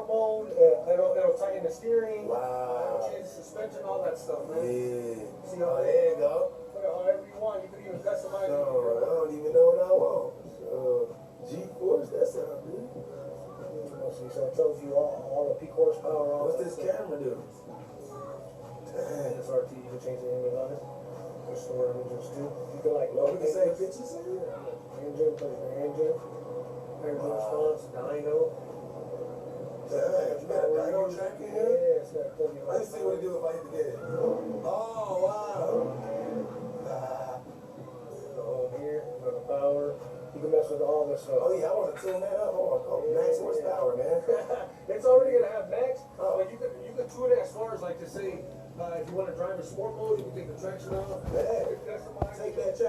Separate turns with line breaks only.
sport mode. It'll tighten the steering.
Wow.
It'll change the suspension, all that stuff, man.
Yeah.
See how
There you go.
put it however you want. You can even customize it.
No, I don't even know what I want. G-Force, that sounds good.
See, so it tells you all the peak horsepower.
What's this camera do?
Dang. It's RT. You can change the image on it. There's store images too. You can like
Oh, we can say pictures in here?
engine, put your engine response, dyno.
Dang, you got a dyno track in here?
Yeah, it's got plenty of.
Let's see what it do if I hit the gas. Oh, wow.
Here, for the power. You can mess with all this stuff.
Oh, yeah, I want to tune that up. I want to max horsepower, man.
It's already gonna have max, but you can tune it as far as like to say, if you want to drive in sport mode, you can take the traction out.
Yeah.
Customize.
Take that track.